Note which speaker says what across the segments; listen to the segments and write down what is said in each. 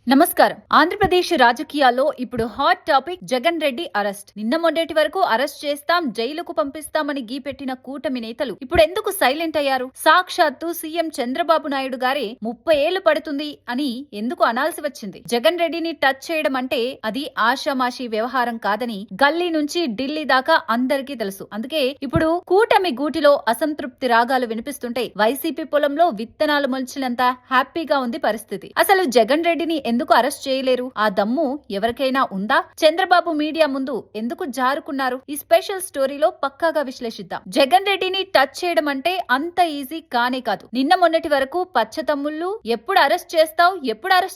Speaker 1: నమస్కారం. ఆంధ్రప్రదేశ్ రాజకీయాల్లో ఇప్పుడు hot topic Jagan Reddy arrest. నిన్న మొన్నటి వరకు అరెస్ట్ చేస్తాం, జైలుకు పంపిస్తామని గీపెట్టిన కూటమి నేతలు ఇప్పుడు ఎందుకు సైలెంట్ అయ్యారు? సాక్షాత్తు సీఎం చంద్రబాబు నాయుడు గారే 30 ఏళ్లు పడుతుంది అని ఎందుకు అనాల్సి వచ్చింది? జగన్ రెడ్డిని టచ్ చేయడం అంటే అది ఆషామాషీ వ్యవహారం కాదని గల్లీ నుంచి ఢిల్లీ దాకా అందరికీ తెలుసు. అందుకే ఇప్పుడు కూటమి గూటిలో అసంతృప్తి రాగాలు వినిపిస్తుంటే వైసీపీ పొలంలో విత్తనాలు మొలిచినంత హ్యాపీగా ఉంది పరిస్థితి. అసలు జగన్ రెడ్డిని ఎందుకు అరెస్ట్ చేయలేరు? ఆ దమ్ము ఎవరికైనా ఉందా? చంద్రబాబు మీడియా ముందు ఎందుకు జారుకున్నారు? ఈ స్పెషల్ స్టోరీలో పక్కాగా విశ్లేషిద్దాం. జగన్ రెడ్డిని టచ్ చేయడం అంటే అంత ఈజీ కానే కాదు. నిన్న మొన్నటి వరకు పచ్చ తమ్ముళ్ళు ఎప్పుడు అరెస్ట్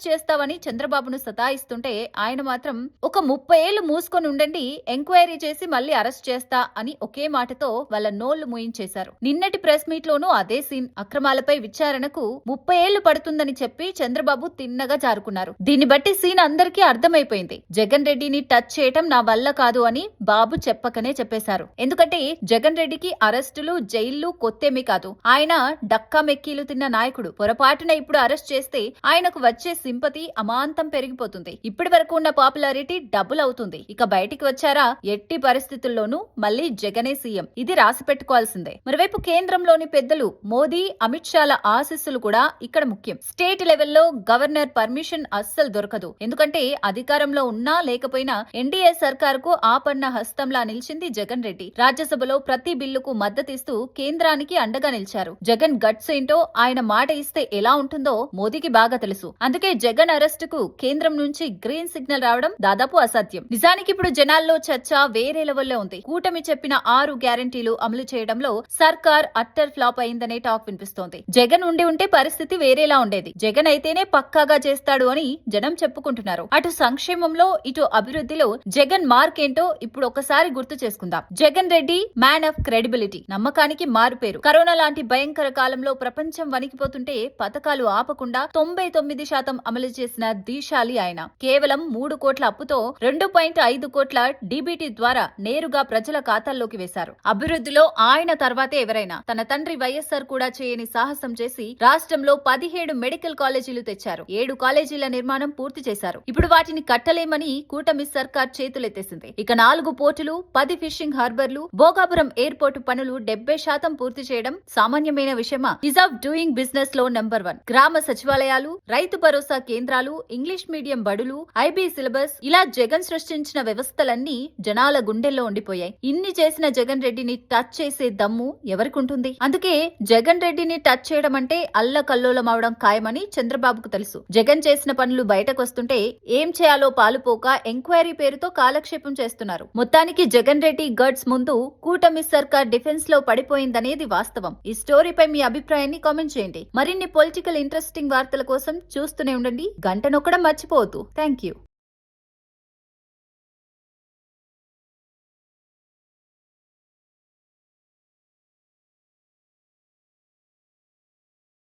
Speaker 1: చేస్తావు అని చంద్రబాబును సతాయిస్తుంటే ఆయన మాత్రం ఒక 30 ఏళ్లు మూసుకొని ఉండండి, ఎంక్వైరీ చేసి మళ్ళీ అరెస్ట్ చేస్తా అని ఒకే మాటతో వాళ్ళ నోళ్లు మూయించేశారు. నిన్నటి ప్రెస్ మీట్ లోనూ అదే సీన్. అక్రమాలపై విచారణకు 30 ఏళ్లు పడుతుందని చెప్పి చంద్రబాబు తిన్నగా జారుకున్నారు. దీన్ని బట్టి సీన్ అందరికీ అర్థమైపోయింది. జగన్ రెడ్డిని టచ్ చేయటం నా వల్ల కాదు అని బాబు చెప్పకనే చెప్పేశారు. ఎందుకంటే జగన్ రెడ్డికి అరెస్టులు, జైళ్లు కొత్తేమీ కాదు. ఆయన డక్కా మెక్కీలు తిన్న నాయకుడు. పొరపాటున ఇప్పుడు అరెస్ట్ చేస్తే ఆయనకు వచ్చే సింపతి అమాంతం పెరిగిపోతుంది. ఇప్పటి వరకు ఉన్న పాపులారిటీ డబుల్ అవుతుంది. ఇక బయటికి వచ్చారా, ఎట్టి పరిస్థితుల్లోనూ మళ్లీ జగనే సీఎం. ఇది రాసి పెట్టుకోవాల్సిందే. మరోవైపు కేంద్రంలోని పెద్దలు మోదీ, అమిత్ షాల ఆశీస్సులు కూడా ఇక్కడ ముఖ్యం. స్టేట్ లెవెల్లో గవర్నర్ పర్మిషన్ అస్సలు దొరకదు. ఎందుకంటే అధికారంలో ఉన్నా లేకపోయినా ఎన్డీఏ సర్కారుకు ఆపన్న హస్తంలా నిలిచింది జగన్ రెడ్డి. రాజ్యసభలో ప్రతి బిల్లుకు మద్దతిస్తూ కేంద్రానికి అండగా నిలిచారు. జగన్ గట్స్ ఏంటో, ఆయన మాట ఇస్తే ఎలా ఉంటుందో మోదీకి బాగా తెలుసు. అందుకే జగన్ అరెస్ట్ కు కేంద్రం నుంచి గ్రీన్ సిగ్నల్ రావడం దాదాపు అసాధ్యం. నిజానికి ఇప్పుడు జనాల్లో చర్చ వేరే లెవెల్లో ఉంది. కూటమి చెప్పిన 6 గ్యారంటీలు అమలు చేయడంలో సర్కార్ అట్టర్ ఫ్లాప్ అయిందనే టాక్ వినిపిస్తోంది. జగన్ ఉంటే పరిస్థితి వేరేలా ఉండేది. జగన్ అయితేనే పక్కాగా చేస్తాడు అని జనం చెప్పుకుంటున్నారు. అటు సంక్షేమంలో, ఇటు అభివృద్ధిలో జగన్ మార్క్ ఏంటో ఇప్పుడు ఒకసారి గుర్తు చేసుకుందాం. Jagan Reddy man of credibility, నమ్మకానికి మారుపేరు. కరోనా లాంటి భయంకర కాలంలో ప్రపంచం వణికిపోతుంటే పథకాలు ఆపకుండా 99% అమలు చేసిన దీశాలి ఆయన. కేవలం 3 కోట్ల అప్పుతో 2.5 కోట్ల డీబీటీ ద్వారా నేరుగా ప్రజల ఖాతాల్లోకి వేశారు. అభివృద్ధిలో ఆయన తర్వాతే ఎవరైనా. తన తండ్రి వైఎస్ఆర్ కూడా చేయని సాహసం చేసి రాష్ట్రంలో 17 మెడికల్ కాలేజీలు తెచ్చారు. 7 కాలేజీల నిర్మాణం పూర్తి చేశారు. ఇప్పుడు వాటిని కట్టలేమని కూటమి సర్కార్ చేతులెత్తేసింది. ఇక 4 పోర్టులు, 10 ఫిషింగ్ హార్బర్లు, భోగాపురం ఎయిర్పోర్టు పనులు 70% పూర్తి చేయడం సామాన్యమైన విషయమా? ఈజ్ ఆఫ్ డూయింగ్ బిజినెస్ లో నెంబర్ 1. గ్రామ సచివాలయాలు, రైతు భరోసా కేంద్రాలు, ఇంగ్లీష్ మీడియం బడులు, ఐబీ సిలబస్, ఇలా జగన్ సృష్టించిన వ్యవస్థలన్నీ జనాల గుండెల్లో ఉండిపోయాయి. ఇన్ని చేసిన జగన్ రెడ్డిని టచ్ చేసే దమ్ము ఎవరికుంటుంది? అందుకే జగన్ రెడ్డిని టచ్ చేయడం అంటే అల్లకల్లోలం అవడం ఖాయమని చంద్రబాబుకు తెలుసు. జగన్ చేసిన పనులు బయటకొస్తుంటే ఏం చేయాలో పాలుపోక ఎంక్వైరీ పేరుతో కాలక్షేపం చేస్తున్నారు. మొత్తానికి జగన్ రెడ్డి గడ్స్ ముందు కూటమి సర్కార్ డిఫెన్స్ లో పడిపోయిందనేది వాస్తవం. ఈ స్టోరీపై మీ అభిప్రాయాన్ని కామెంట్ చేయండి. మరిన్ని పొలిటికల్ ఇంట్రెస్టింగ్ వార్తల కోసం చూస్తూనే ఉండండి. గంట నొక్కడం మర్చిపోవద్దు. Thank you.